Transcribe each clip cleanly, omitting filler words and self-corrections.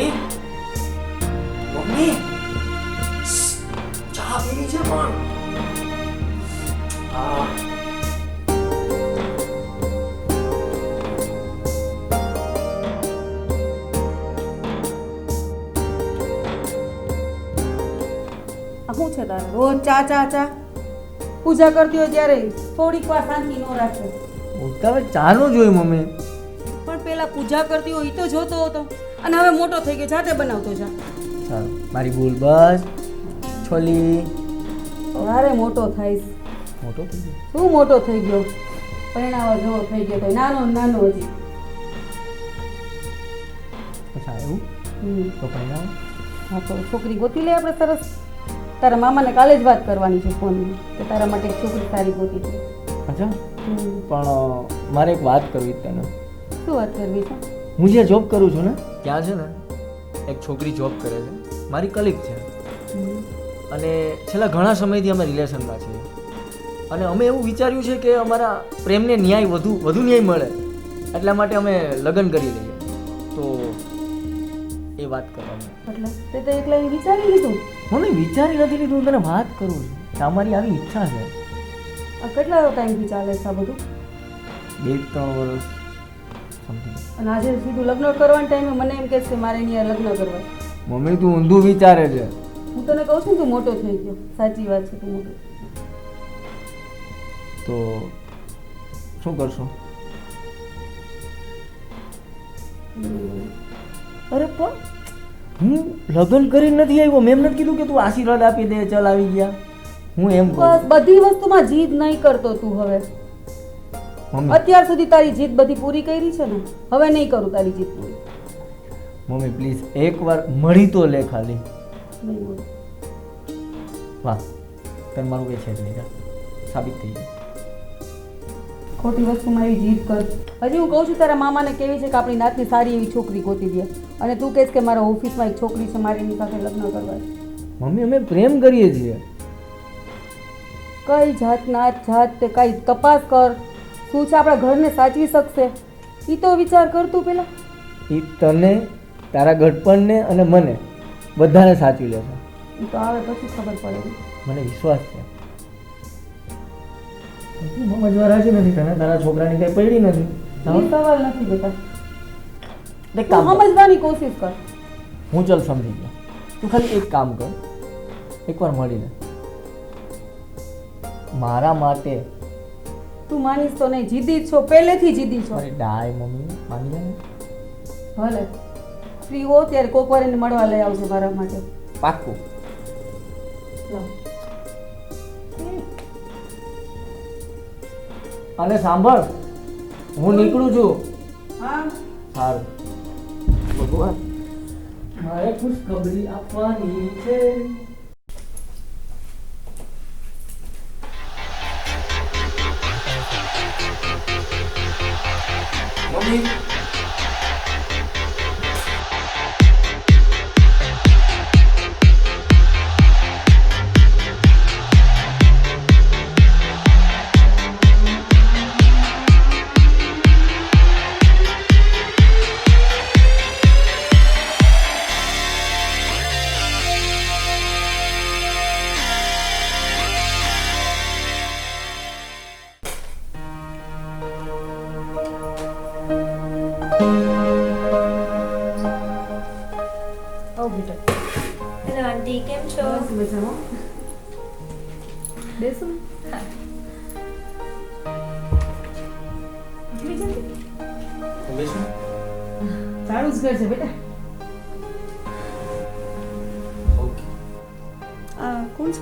Mummy mummy ચા PV છે પણ હા શું છે તારે રોજ ચા ચા ચા પૂજા કરતી હોય ત્યારે થોડીક વાર શાંતિ ન રાખે હવે ચાનું જોઈ મમ્મી પણ પેલા પૂજા કરતી હોય ઈ તો જોતો હતો અને હવે મોટો થઈ ગયો જાતે બનાવતો જા સારું મારી ભૂલ બસ છોલી અરે મોટો થાઈશ મોટો થઈ ગયો શું મોટો થઈ ગયો પરિણાવા જેવો થઈ ગયો તો નાનો ને નાનો હજી અચ્છા એવું તો પરિણામ હા તો છોકરી ગોતી લે આપણે સરસ તારા મામાને કાલે જ વાત કરવાની છે ફોનમાં કે તારા માટે એક છોકરી સારી ગોતી છે અચ્છા પણ મારે એક વાત કરવી તને શું વાત કરવી છે હું જે જોબ કરું છું ને ત્યાં છે ને એક છોકરી જોબ કરે છે મારી કલીગ છે અને છેલ્લા ઘણા સમયથી અમે રિલેશનમાં છીએ અને અમે એવું વિચાર્યું છે કે અમારા પ્રેમને ન્યાય વધુ ન્યાય મળે એટલા માટે અમે લગ્ન કરી લઈએ તો એ વાત કરવાની એટલે તે તો એકલા વિચારી લીધું મમ્મી વિચારી નથી લીધું હું તને વાત કરું છું કે અમારી આવી ઈચ્છા છે આ કેટલા ટાઈમથી ચાલે છે આ બધું 2-3 વર્ષ સમથિંગ અને આજે સીધું લગ્ન કરવાના ટાઈમે મને એમ કહે છે મારે અહીંયા લગ્ન કરવા મમ્મી તું ઊંધું વિચારે છે હું તને કહું છું તું મોટો થઈ ગયો સાચી વાત છે તું મોટો તો શું કરશો અરે પણ હું લગ્ન કરીને નથી આવ્યો મેં એમ નથી કીધું કે તું આશીર્વાદ આપી દે ચલ આવી ગયા હું એમ કહું બસ બધી વસ્તુમાં જીદ નહીં કરતો તું હવે મમ્મી અત્યાર સુધી તારી જીદ બધી પૂરી કરી છે ને હવે નહીં કરું તારી જીદ પૂરી મમ્મી પ્લીઝ એકવાર મળી તો લે ખાલી નહીં બોલ. વાહ તને મારું કે છે જ નહીં સાબિત થઈ ગયું ખોટી વસ્તુમાં એવી જીદ કર હજી હું કહું છું તારા મામાને કેવી છે કે આપણી નાતની સારી એવી છોકરી ગોતી દે અને તું કહેશ કે મારા ઓફિસમાં એક છોકરી છે મારે એની સાથે લગ્ન કરવા છે. મમ્મી અમે પ્રેમ કરીએ છીએ કઈ જાતના જાત તે કઈ તપાસ કર શું છે આપણા ઘરને સાચવી શકશે એ તો વિચાર કર તું પેલા એ તને તારા ગઢપણને અને મને બધાને સાચવી લેશે એ તો આવે પછી ખબર પડે મને વિશ્વાસ છે સમજવા રાજી નથી તને તારા છોકરાની કઈ પડી નથી એ સવાલ નથી બેટા એક કામ કર. સમજવાની કોશિશ કર હું ચાલ સમજી ગયો તું ખાલી એક કામ કર એકવાર મળી લે મારા માટે તું માનીશ તો નહીં જીદી જ છો પહેલેથી જીદી છો મારી ડાય મમ્મી માની લે ને ભલે ફ્રી હો ત્યારે કોક વાર એને મળવા લઈ આવજો મારા માટે પાક્કું લાવ. અને સાંભળ હું નીકળું છું હા સારું ભગવાન મારે ખુશખબરી આપવાની છે મમ્મી આવ બેટા હેલો આંટી કેમ છો બસ મજામાં બેસો સારું જ ઘર છે બેટા આ કોણ છે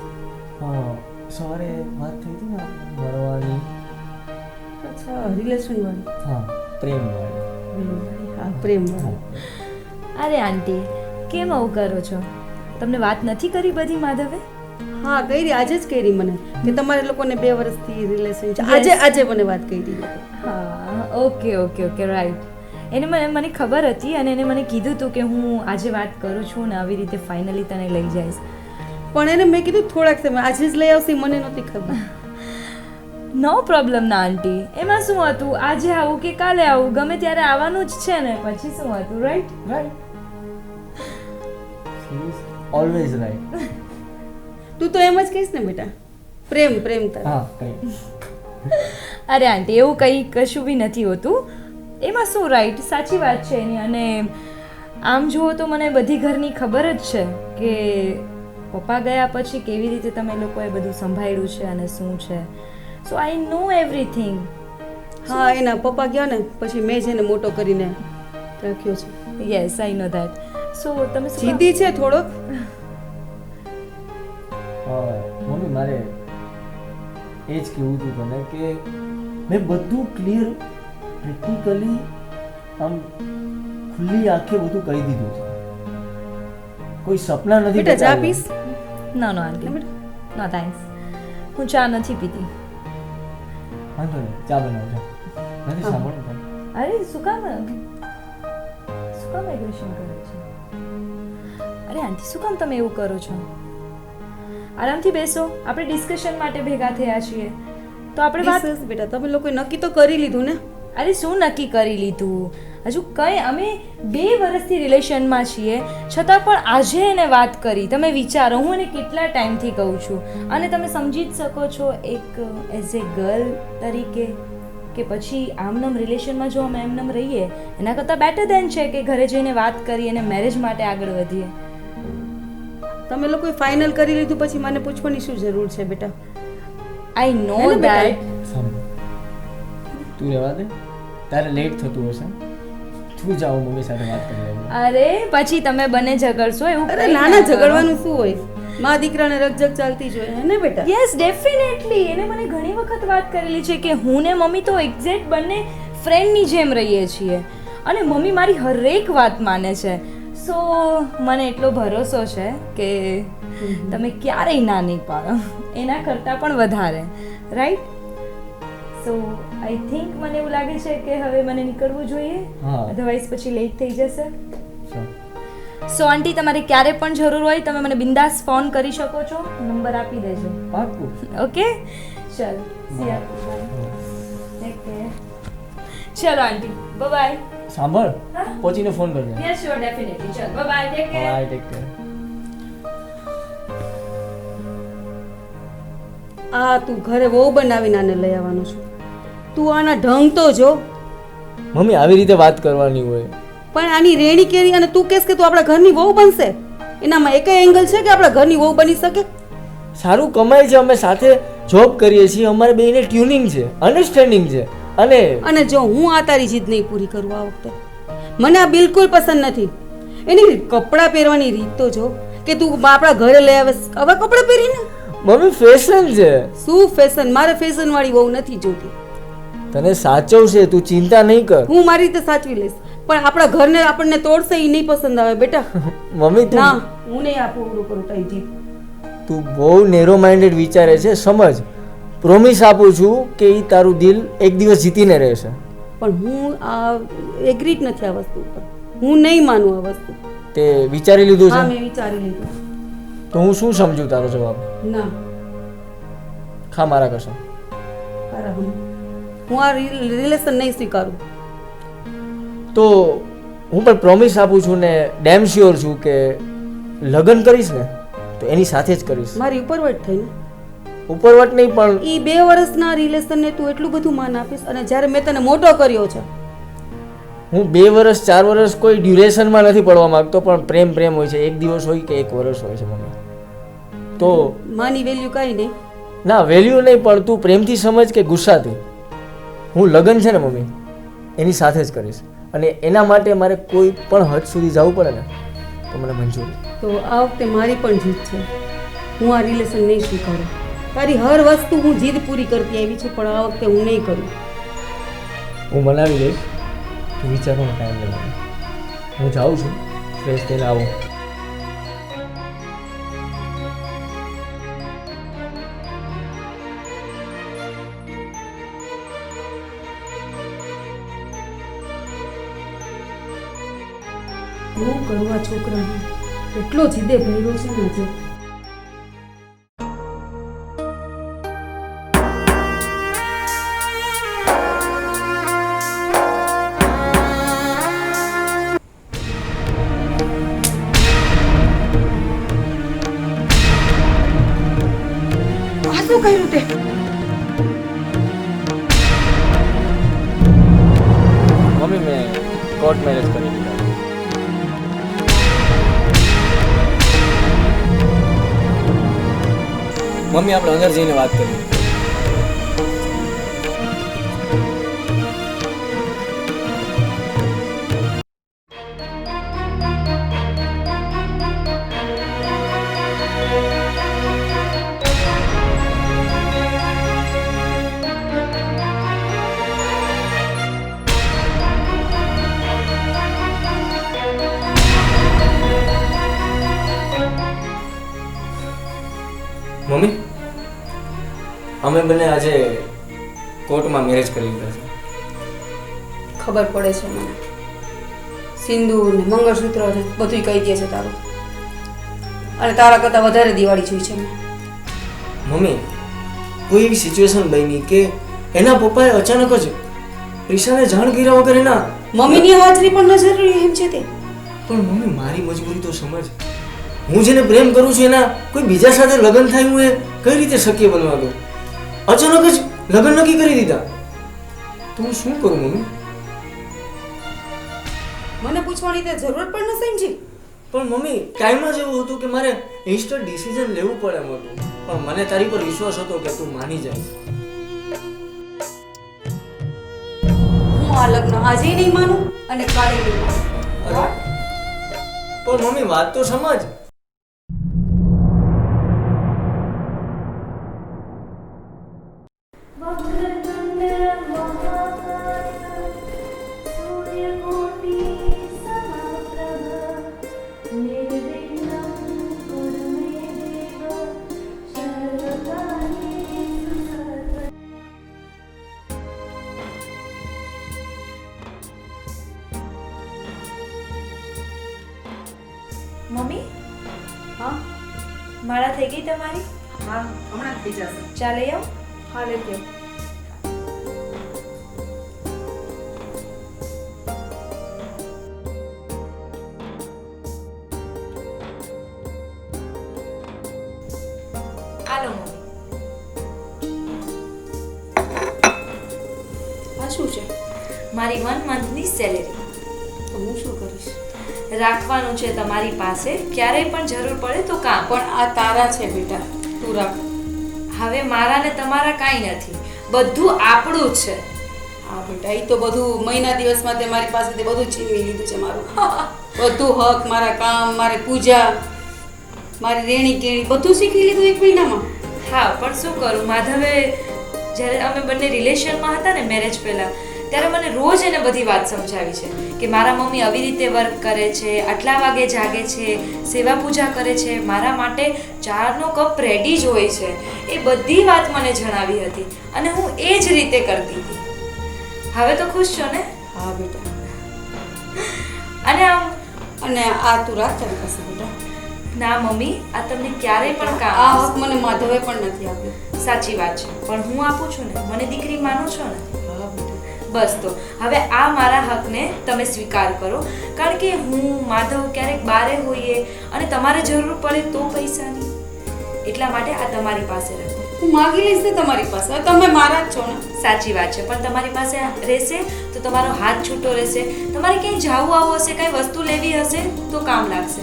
હા સવારે વાત થઈ હતી ને મળવાની અચ્છા રિલેશન વાળી હા પ્રેમવાળી હા પ્રેમ વાળી અરે આંટી કેમ આવું કરો છો તમને વાત નથી કરી બધી માધવે હા કરી આજે જ કરી મને કે તમારે લોકોને 2 વર્ષથી રિલેશન છે Yes. આજે મને વાત કરી હા ઓકે ઓકે ઓકે રાઈટ એને મને ખબર હતી અને એને મને કીધું હતું કે હું આજે વાત કરું છું ને આવી રીતે ફાઇનલી તને લઈ જઈશ પણ એને મેં કીધું થોડાક સમય આજે જ લઈ આવશે મને નહોતી ખબર નો પ્રોબ્લેમ ના આંટી એમાં શું હતું આજે આવું કે કાલે આવું ગમે ત્યારે આવવાનું જ છે ને પછી શું હતું right right he is always right. તું તો એમ જ કહીશ ને બેટા, પ્રેમ પ્રેમ તારે. હા કંઈ અરે આંટી એવું કંઈ કશું બી નથી હોતું. એમાં શું રાઈટ, સાચી વાત છે એની. અને આમ જુઓ તો મને બધી ઘરની ખબર જ છે કે પપ્પા ગયા પછી કેવી રીતે તમે લોકોએ બધું સંભાળ્યું છે અને શું છે. સો આઈ નો એવરીથિંગ. હા, એના પપ્પા ગયા ને પછી મેં જ એને મોટો કરીને રાખ્યો છે. Yes I know that. સો તમે શું કામ- જીદી છે થોડોક. મમ્મી મારે એ જ કહેવું હતું તને કે મેં બધું ક્લિયર પ્રેક્ટિકલી આમ ખુલ્લી આંખે બધું કહી દીધું છે. કોઈ સપના નથી બેટા ચા બતાવ્યા. પીસ? નો નો આંટી, નો થેન્ક્સ. હું ચા નથી પીતી. વાંધો નહીં, ચા બનાવજો. નથી સાંભળવું અરે શું કામ એગ્રેશન કરે છે? અરે આંટી શું કામ તમે એવું કરો છો? આરામથી બેસો, આપણે ડિસ્કશન માટે ભેગા થયા છીએ તો આપણે વાત. બસ બેટા, તમે લોકોએ નક્કી તો કરી લીધું ને. અરે શું નક્કી કરી લીધું? હજુ કંઈ, અમે 2 વર્ષથી રિલેશનમાં છીએ છતાં પણ આજે એને વાત કરી. તમે વિચારો, હું એને કેટલા ટાઈમથી કહું છું અને તમે સમજી જ શકો છો એક એઝ એ ગર્લ તરીકે કે પછી આમનામ રિલેશનમાં જો અમે એમનામ રહીએ એના કરતાં બેટર દેન છે કે ઘરે જઈને વાત કરી અને મેરેજ માટે આગળ વધીએ. તમે લોકોએ ફાઇનલ કરી લીધું પછી મને પૂછવાની શું જરૂર છે બેટા? આઈ નો હે ને બેટા? દેટ. સાંભળ, તું રહેવા દે, તારે લેટ થતું હશે, તું જાઓ મમ્મી સાથે વાત કરી લેજો. અરે પછી તમે બંને ઝઘડશો એવું અરે કંઈ નાના ના કરો. ઝઘડવાનું શું હોય? મા દીકરાને રકઝક ચાલતી જ હોય, હે ને બેટા? Yes definitely. એને મને ઘણી વખત વાત કરેલી છે કે હું ને મમ્મી તો એક્ઝેક્ટ બંને ફ્રેન્ડની જેમ રહીએ છીએ અને મમ્મી મારી હરેક વાત માને છે. સો મને એટલો ભરોસો છે કે તમે ક્યારેય ના નહીં પાડો, એના કરતાં પણ વધારે. રાઈટ? સો આઈ થિંક મને એવું લાગે છે કે હવે મને નીકળવું જોઈએ, હા. અધરવાઇઝ પછી લેટ થઈ જશે. ચાલ. સો આંટી તમારે ક્યારે પણ જરૂર હોય તમે મને બિંદાસ ફોન કરી શકો છો, નંબર આપી દેજો. પાક્કું. ઓકે ચલ સી યુ. Take care. ચલો આંટી બાય. સાંભળ, હા? પહોંચીને ફોન કરજે. Yes sure definitely. ચલ bye take care. Bye, take care. આ તું ઘરે વહુ બનાવીને આને લઈ આવવાનો છો. તું આના ઢંગ તો જો. મમ્મી આવી રીતે વાત કરવાની હોય. પણ આની રેણી કેરી અને તું કહેશ કે તું આપણા ઘરની વહુ બનશે? એનામાં એક એંગલ છે કે આપણા ઘરની વહુ બની શકે? સારું કમાય છે, અમે સાથે જોબ કરીએ છીએ, અમારે બેયને ટ્યુનિંગ છે, અન્ડરસ્ટેન્ડિંગ છે. અને જો હું આ તારી જીદ નહીં પૂરી કરું આ વખતે, મને આ બિલકુલ પસંદ નથી. એની કપડાં પહેરવાની રીત તો જો કે તું આપણા ઘરે લઈ આવે આવા કપડાં પહેરીને. મમ્મી ફેશન છે. શું ફેશન? મારે ફેશન વાળી વહુ નથી જોતી. તને સાચવશે, તું ચિંતા નહીં કર. હું મારી રીતે સાચવી લઈશ, પણ આપણા ઘરને આપણને તોડશે એ નહીં પસંદ આવે બેટા. મમ્મી ના, તું હું નહીં આપું ઓલું કરું તારી જીદ. તું બહુ નેરો માઇન્ડેડ વિચારે છે, સમજ. પ્રોમિસ આપું છું કે ઈ તારું દિલ એક દિવસ જીતીને રહેશે. પણ હું આ એગ્રી જ નથી આ વસ્તુ ઉપર. હું નહીં માનું આ વસ્તુ. તે વિચારી લીધું હા, છે? મેં વિચારી લીધું. તો હું શું સમજુ તારો જવાબ? ના, ખા મારા કસમ. બરાબર. હું આ રિલેશન નહીં સ્વીકારું. તો હું પણ પ્રોમિસ આપું છું ને ડેમ શ્યોર છું કે લગ્ન કરીશ ને તો એની સાથે જ કરીશ. મારી ઉપરવટ થઈને ઉપરવટ નહીં પણ એ 2 વર્ષના રિલેશનને તું એટલું બધું માન આપીશ અને જ્યારે મેં તને મોટો કર્યો છે. હું 2 વર્ષ 4 વર્ષ કોઈ ડ્યુરેશનમાં નથી પડવા માંગતો, પણ પ્રેમ પ્રેમ હોય છે, 1 દિવસ હોય કે 1 વર્ષ હોય છે મમ્મી. તો માની વેલ્યુ કાંઈ નહીં. ના વેલ્યુ નહીં, પણ તું પ્રેમથી સમજ કે ગુસ્સાથી. હું લગ્ન છે ને મમ્મી એની સાથે જ કરીશ અને એના માટે મારે કોઈ પણ હદ સુધી જવું પડે ને તો મને મંજૂર. તો આ વખતે મારી પણ જીદ છે. હું આ રિલેશન નહીં સ્વીકારું. તારી હર વસ્તુ હું જીદ પૂરી કરતી આવી છું, પણ આ વખતે હું નહીં કરું. હું મનાવી દઈશ, તું વિચારવાનો ટાઈમ લેવાનો. હું જાઉં છું, ફ્રેશ થઈને આવું. હું કરું આ છોકરાને એટલો જીદે ભર્યો છે ને આજે. શું કર્યું તે? મમ્મી મેં કોર્ટ મેરેજ કરી દીધા. મમ્મી આપણે અંદર જઈને વાત કરીએ. મમ્મી અમે બંને આજે કોર્ટમાં મેરેજ કરી લીધા છે. ખબર પડે છે મને. સિંદૂર ને મંગળસૂત્ર ને બધુંય કહી દે છે તારું. અને તારા કરતાં વધારે દિવાળી જોઈ છે મેં. મમ્મી કોઈ એવી સિચ્યુએશન બની કે એના પપ્પાએ અચાનક જ પ્રિશાને જાણ કર્યા વગર એના મમ્મીની હાજરી પણ ન જરૂરી એમ છે તે. પણ મમ્મી મારી મજબૂરી તો સમજ. હું જેને પ્રેમ કરું છું એના કોઈ બીજા સાથે લગ્ન થાય હું એ કઈ રીતે શક્ય બનવા દઉં? અચાનક જ લગ્ન નક્કી કરી દીધા તો હું શું કરું મમ્મી? મને પૂછવાની તે જરૂર પણ ન સમજી. પણ મમ્મી ટાઈમ જ એવું હતું કે મારે ઇન્સ્ટન્ટ ડિસિઝન લેવું પડે એમ હતું. પણ મને તારી પર વિશ્વાસ હતો કે તું માની જાય. હું આ લગ્ન આજે નહીં માનું અને કાલે નહીં માનું. પણ મમ્મી વાત તો સમજ. મમ્મી હા માળા થઈ ગઈ તમારી? હા હમણાં થઈ જશે. ચા લઈ આવો. હા લેતી આવ. આલો મમ્મી. આ શું છે? મારી 1 મંથની સેલેરી તો હું શું કરીશ? રાખવાનું છે તમારી પાસે, ક્યારેય પણ જરૂર પડે તો કામ. પણ આ તારા છે બેટા, તું રાખ. હવે મારા ને તમારા કાંઈ નથી, બધું આપણું જ છે. હા બેટા, એ તો બધું મહિના દિવસમાં તે મારી પાસેથી બધું છીનવી લીધું છે મારું. બધું હક, મારા કામ, મારી પૂજા, મારી રેણી કેણી બધું શીખી લીધું એક મહિનામાં. હા પણ શું કરું, માધવે જ્યારે અમે બંને રિલેશનમાં હતા ને મેરેજ પહેલા, ત્યારે મને રોજ એને બધી વાત સમજાવી છે કે મારા મમ્મી આવી રીતે વર્ક કરે છે, આટલા વાગે જાગે છે, સેવા પૂજા કરે છે, મારા માટે ચાનો કપ રેડી જ હોય છે. એ બધી વાત મને જણાવી હતી અને હું એ જ રીતે કરતી હતી. હવે તો ખુશ છો ને? હા બેટા. અને આમ અને આ તું રાખ તારી પાસે બેટા. ના મમ્મી, આ તમને ક્યારેય પણ કામ આ આવશે. હક મને માધવે પણ નથી આપ્યો. સાચી વાત છે, પણ હું આપું છું ને, મને દીકરી માનો છો ને? હા બેટા. બસ તો હવે આ મારા હકને તમે સ્વીકાર કરો, કારણ કે હું માધવ ક્યારેક બારે હોઈએ અને તમારે જરૂર પડે તો પૈસાની, એટલા માટે આ તમારી પાસે રાખો. હું માગી લઈશ ને તમારી પાસે. હવે તમે મારા જ છો ને. સાચી વાત છે, પણ તમારી પાસે રહેશે તો તમારો હાથ છૂટો રહેશે. તમારે ક્યાંય જવું આવું હશે, કાંઈ વસ્તુ લેવી હશે તો કામ લાગશે.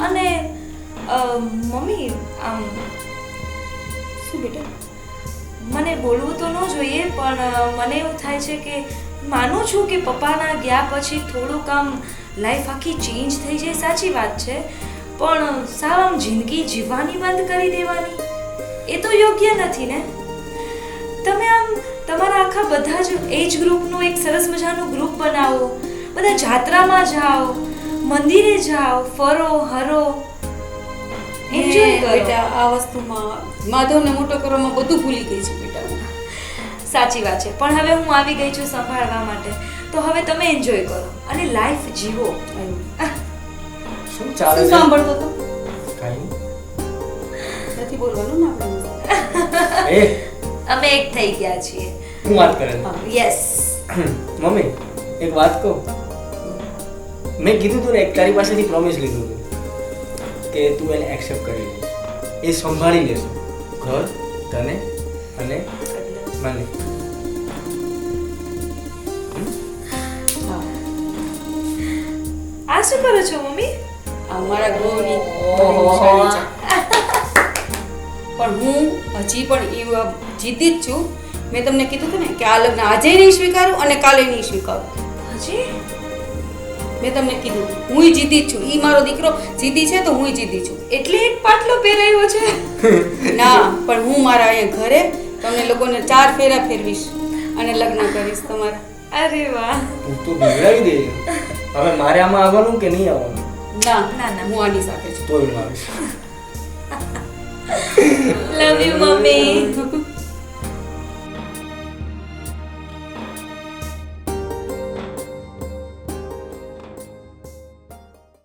અને મમ્મી આમ શું બેટા? મને બોલવું તો ન જોઈએ, પણ મને એવું થાય છે કે માનું છું કે પપ્પાના ગયા પછી થોડુંક આમ લાઈફ આખી ચેન્જ થઈ જાય, સાચી વાત છે, પણ સાવ આમ જિંદગી જીવવાની બંધ કરી દેવાની એ તો યોગ્ય નથી ને. તમે આમ તમારા આખા બધા જ એજ ગ્રુપનું એક સરસ મજાનું ગ્રુપ બનાવો, બધા જાત્રામાં જાઓ, મંદિરે જાઓ, ફરો હરો, એન્જોય કરો. બેટા આ વસ્તુમાં માધવને મોટો કરવામાં બધું ભૂલી ગઈ છે બેટા. સાચી વાત છે, પણ હવે હું આવી ગઈ છું સંભાળવા માટે, તો હવે તમે એન્જોય કરો અને લાઈફ જીવો. શું ચાલે શું છે? સાંભળતો તો? કાંઈ નથી બોલવાનું ને આપણે. નહીં. એ અમે એક થઈ ગયા છીએ. હું વાત કરે યસ. મમ્મી એક વાત કહું. મેં કીધું તું ને, એક તારી પાસેથી પ્રોમિસ લીધું હતું કે તું એને એક્સેપ્ટ કરી લઈશ, એ સંભાળી લેશે ઘર તને અને મને. આ શું કરો છો મમ્મી? આ મારા ગોની બહેનની સાડી છે. પણ હું હજી પણ એ જીદી જ છું. મેં તમને કીધું હતું ને કે આ લગ્ન આજે નહીં સ્વીકારું અને કાલે નહીં સ્વીકારું. હજી મેં તમને કીધું હું જીદી જ છું. ઈ મારો દીકરો જીદી છે તો હું જીદી છું. એટલે એક પાટલો પહેરાયો છે. ના, પણ હું મારા અહીંયા ઘરે તમને લોકોને 4 ફેરા ફેરવીશ અને લગ્ન કરીશ તમારા. અરે વાહ. તું તો બિગડાવી દે. હવે મારે આમાં આવવાનું કે નહીં આવવાનું? ના ના, ના. હું આની સાથે છું. તોય હું આવીશ. Love you mummy.